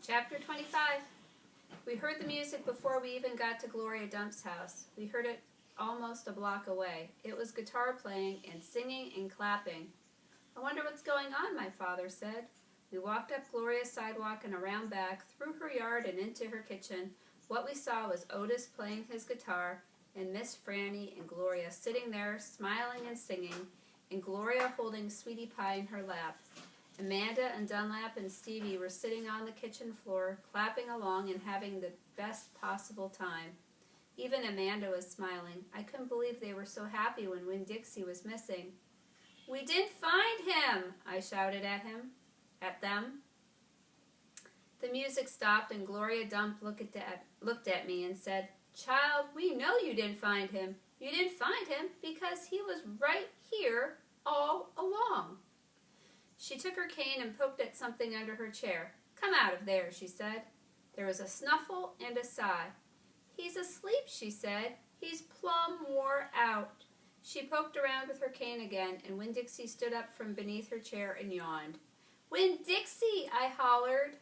Chapter 25. We heard the music before we even got to Gloria Dump's house. We heard it almost a block away. It was guitar playing and singing and clapping. "I wonder what's going on," my father said. We walked up Gloria's sidewalk and around back, through her yard and into her kitchen. What we saw was Otis playing his guitar, and Miss Franny and Gloria sitting there smiling and singing, and Gloria holding Sweetie Pie in her lap. Amanda and Dunlap and Stevie were sitting on the kitchen floor, clapping along and having the best possible time. Even Amanda was smiling. I couldn't believe they were so happy when Winn Dixie was missing. "We didn't find him!" I shouted at them. The music stopped and Gloria Dump looked at me and said, "Child, we know you didn't find him. You didn't find him because he was right here all along." She took her cane and poked at something under her chair. "Come out of there," she said. There was a snuffle and a sigh. "He's asleep," she said. "He's plumb wore out." She poked around with her cane again, and Winn Dixie stood up from beneath her chair and yawned. "Winn Dixie!" I hollered.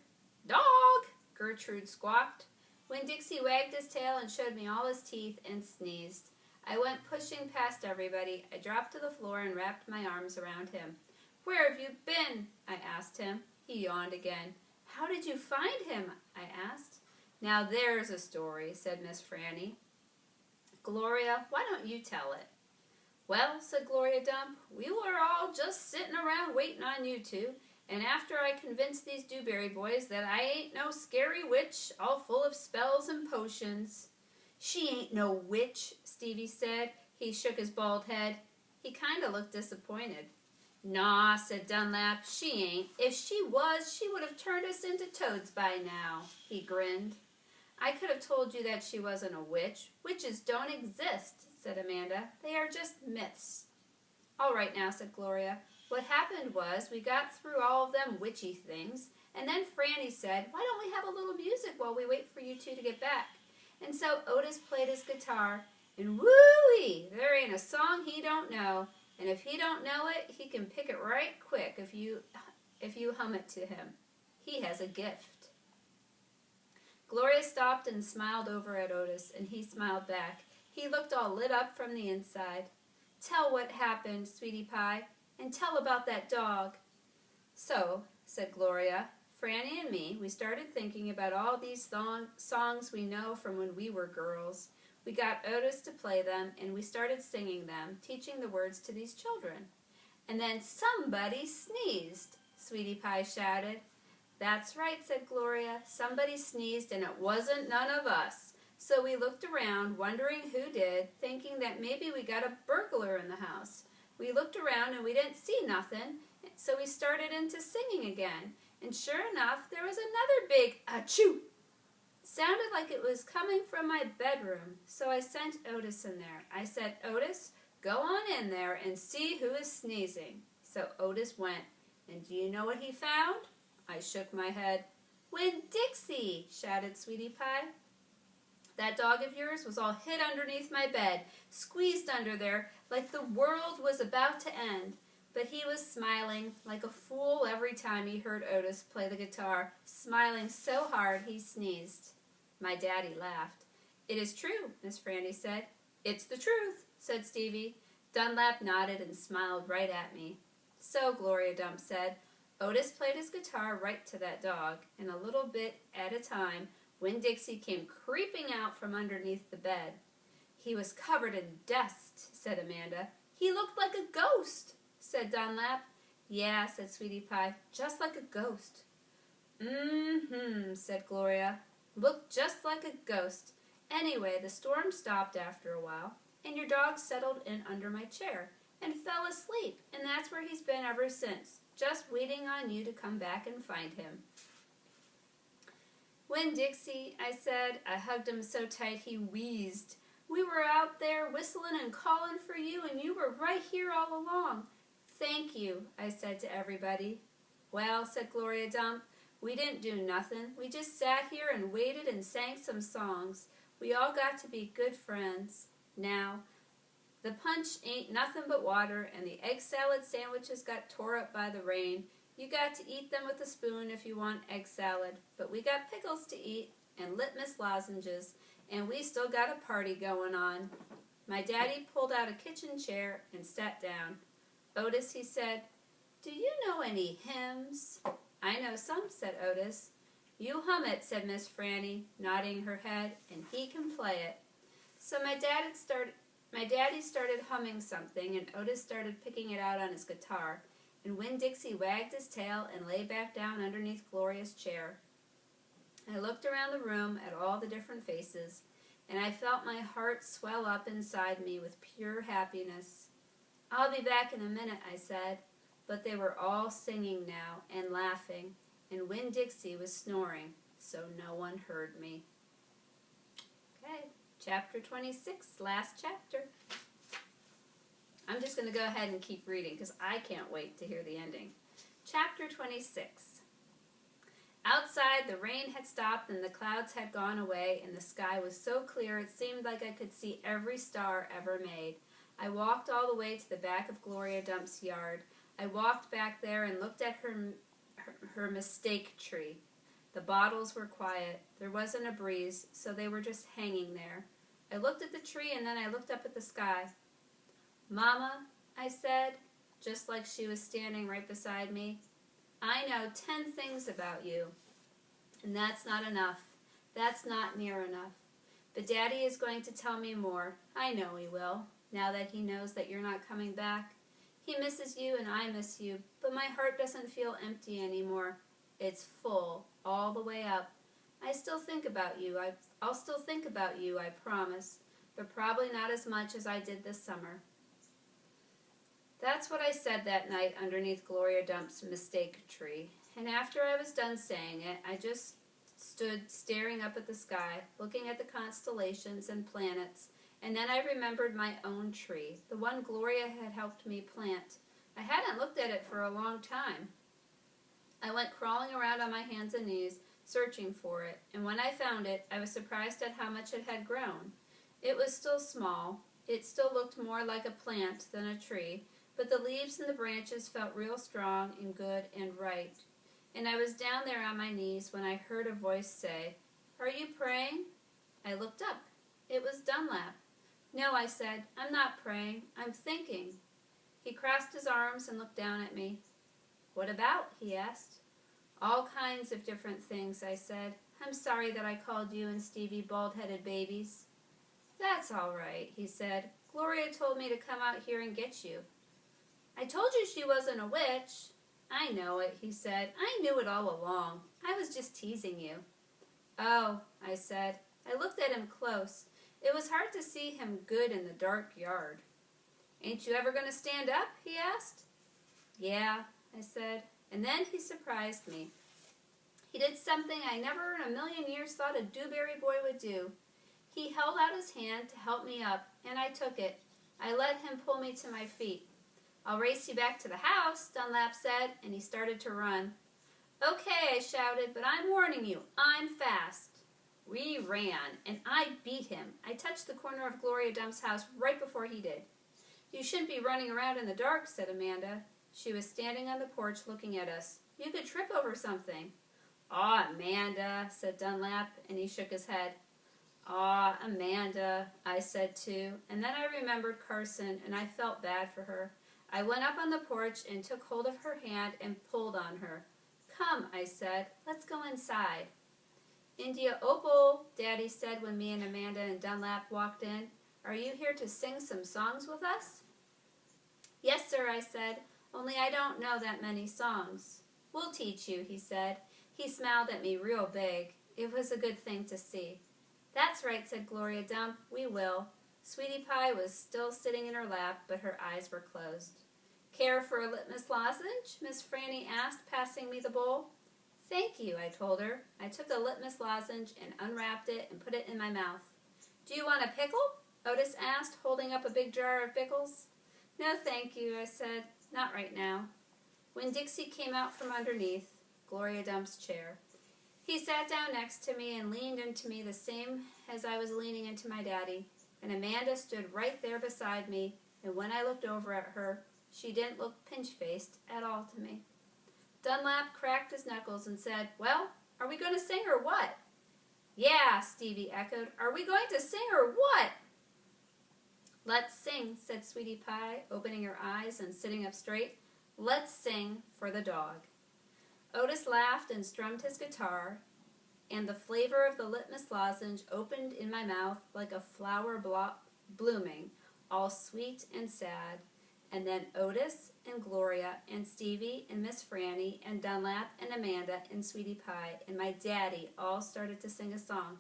"Dog!" Gertrude squawked. Winn Dixie wagged his tail and showed me all his teeth and sneezed. I went pushing past everybody. I dropped to the floor and wrapped my arms around him. "Where have you been?" I asked him. He yawned again. "How did you find him?" I asked. "Now there's a story," said Miss Franny. "Gloria, why don't you tell it?" "Well," said Gloria Dump, "we were all just sitting around waiting on you two, and after I convinced these Dewberry boys that I ain't no scary witch all full of spells and potions." "She ain't no witch," Stevie said. He shook his bald head. He kind of looked disappointed. "Naw," said Dunlap, "she ain't. If she was, she would have turned us into toads by now." He grinned. "I could have told you that she wasn't a witch. Witches don't exist," said Amanda. "They are just myths." "All right now," said Gloria. "What happened was we got through all of them witchy things, and then Franny said, 'Why don't we have a little music while we wait for you two to get back?' And so Otis played his guitar, and woo-wee, there ain't a song he don't know. And if he don't know it, he can pick it right quick if you hum it to him. He has a gift." Gloria stopped and smiled over at Otis, and he smiled back. He looked all lit up from the inside. "Tell what happened, Sweetie Pie, and tell about that dog." "So," said Gloria, "Franny and me, we started thinking about all these songs we know from when we were girls. We got Otis to play them, and we started singing them, teaching the words to these children. And then somebody sneezed," Sweetie Pie shouted. "That's right," said Gloria. "Somebody sneezed, and it wasn't none of us. So we looked around, wondering who did, thinking that maybe we got a burglar in the house. We looked around, and we didn't see nothing, so we started into singing again. And sure enough, there was another big achoo. Sounded like it was coming from my bedroom, so I sent Otis in there. I said, 'Otis, go on in there and see who is sneezing.' So Otis went, and do you know what he found?" I shook my head. "Winn Dixie!" shouted Sweetie Pie. "That dog of yours was all hid underneath my bed, squeezed under there like the world was about to end. But he was smiling like a fool every time he heard Otis play the guitar, smiling so hard he sneezed." My daddy laughed. "It is true," Miss Franny said. "It's the truth," said Stevie. Dunlap nodded and smiled right at me. "So," Gloria Dump said, "Otis played his guitar right to that dog, and a little bit at a time, Winn Dixie came creeping out from underneath the bed." "He was covered in dust," said Amanda. "He looked like a ghost," said Dunlap. "Yeah," said Sweetie Pie, "just like a ghost." "Mm-hmm," said Gloria. "Looked just like a ghost. Anyway, the storm stopped after a while, and your dog settled in under my chair and fell asleep, and that's where he's been ever since, just waiting on you to come back and find him." "Winn Dixie," I said. I hugged him so tight he wheezed. "We were out there whistling and calling for you, and you were right here all along." "Thank you," I said to everybody. "Well," said Gloria Dump, "we didn't do nothing. We just sat here and waited and sang some songs. We all got to be good friends. Now, the punch ain't nothing but water, and the egg salad sandwiches got tore up by the rain. You got to eat them with a spoon if you want egg salad, but we got pickles to eat and litmus lozenges, and we still got a party going on. My daddy pulled out a kitchen chair and sat down. Otis, he said, "Do you know any hymns?" "I know some," said Otis. "You hum it," said Miss Franny, nodding her head, "and he can play it." So my daddy started humming something, and Otis started picking it out on his guitar, and Winn Dixie wagged his tail and lay back down underneath Gloria's chair. I looked around the room at all the different faces, and I felt my heart swell up inside me with pure happiness. "I'll be back in a minute," I said, but they were all singing now and laughing, and Winn Dixie was snoring, so no one heard me. Okay, chapter 26, last chapter. I'm just going to go ahead and keep reading because I can't wait to hear the ending. Chapter 26. Outside, the rain had stopped and the clouds had gone away, and the sky was so clear it seemed like I could see every star ever made. I walked all the way to the back of Gloria Dump's yard. I walked back there and looked at her mistake tree. The bottles were quiet. There wasn't a breeze, so they were just hanging there. I looked at the tree and then I looked up at the sky. "Mama," I said, just like she was standing right beside me, "I know 10 things about you, and that's not enough. That's not near enough. But Daddy is going to tell me more. I know he will, now that he knows that you're not coming back. He misses you and I miss you, but my heart doesn't feel empty anymore. It's full, all the way up. I still think about you. I'll still think about you, I promise, but probably not as much as I did this summer." That's what I said that night underneath Gloria Dump's mistake tree. And after I was done saying it, I just stood staring up at the sky, looking at the constellations and planets, and then I remembered my own tree, the one Gloria had helped me plant. I hadn't looked at it for a long time. I went crawling around on my hands and knees, searching for it, and when I found it, I was surprised at how much it had grown. It was still small. It still looked more like a plant than a tree, but the leaves and the branches felt real strong and good and right. And I was down there on my knees when I heard a voice say, "Are you praying?" I looked up. It was Dunlap. "No," I said, "I'm not praying. I'm thinking." He crossed his arms and looked down at me. "What about?" he asked. "All kinds of different things," I said. "I'm sorry that I called you and Stevie bald-headed babies." "That's all right," he said. "Gloria told me to come out here and get you." "I told you she wasn't a witch." "I know it," he said. "I knew it all along. I was just teasing you." "Oh," I said. I looked at him close. It was hard to see him good in the dark yard. "Ain't you ever going to stand up?" he asked. "Yeah," I said. And then he surprised me. He did something I never in a million years thought a Dewberry boy would do. He held out his hand to help me up, and I took it. I let him pull me to my feet. "I'll race you back to the house," Dunlap said, and he started to run. "Okay," I shouted, "but I'm warning you, I'm fast." We ran, and I beat him. I touched the corner of Gloria Dump's house right before he did. "You shouldn't be running around in the dark," said Amanda. She was standing on the porch looking at us. "You could trip over something." "Aw, Amanda," said Dunlap, and he shook his head. "Aw, Amanda," I said too, and then I remembered Carson, and I felt bad for her. I went up on the porch and took hold of her hand and pulled on her. "Come," I said, "let's go inside." "India Opal," Daddy said when me and Amanda and Dunlap walked in. "Are you here to sing some songs with us?" "Yes, sir," I said, "only I don't know that many songs." "We'll teach you," he said. He smiled at me real big. It was a good thing to see. "That's right," said Gloria Dump, "we will." Sweetie Pie was still sitting in her lap, but her eyes were closed. "Care for a litmus lozenge?" Miss Franny asked, passing me the bowl. "Thank you," I told her. I took a litmus lozenge and unwrapped it and put it in my mouth. "Do you want a pickle?" Otis asked, holding up a big jar of pickles. "No, thank you," I said. "Not right now." When Dixie came out from underneath Gloria Dump's chair, he sat down next to me and leaned into me the same as I was leaning into my daddy. And Amanda stood right there beside me, and when I looked over at her, she didn't look pinch-faced at all to me. Dunlap cracked his knuckles and said, "Well, are we going to sing or what?" "Yeah," Stevie echoed. "Are we going to sing or what?" "Let's sing," said Sweetie Pie, opening her eyes and sitting up straight. "Let's sing for the dog." Otis laughed and strummed his guitar, and the flavor of the litmus lozenge opened in my mouth like a flower blooming, all sweet and sad. And then Otis and Gloria and Stevie and Miss Franny and Dunlap and Amanda and Sweetie Pie and my daddy all started to sing a song,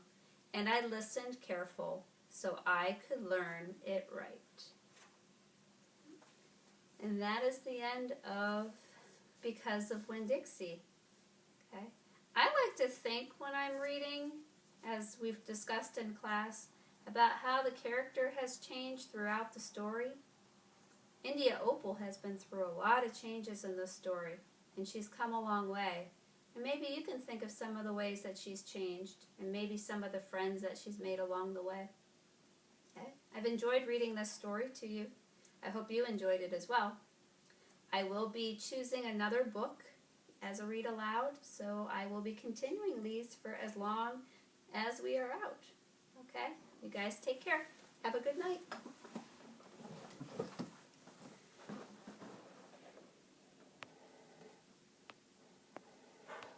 and I listened careful so I could learn it right. And that is the end of Because of Winn Dixie. Okay. I like to think when I'm reading, as we've discussed in class, about how the character has changed throughout the story. India Opal has been through a lot of changes in this story, and she's come a long way. And maybe you can think of some of the ways that she's changed, and maybe some of the friends that she's made along the way. Okay? I've enjoyed reading this story to you. I hope you enjoyed it as well. I will be choosing another book as a read aloud, so I will be continuing these for as long as we are out. Okay? You guys take care. Have a good night.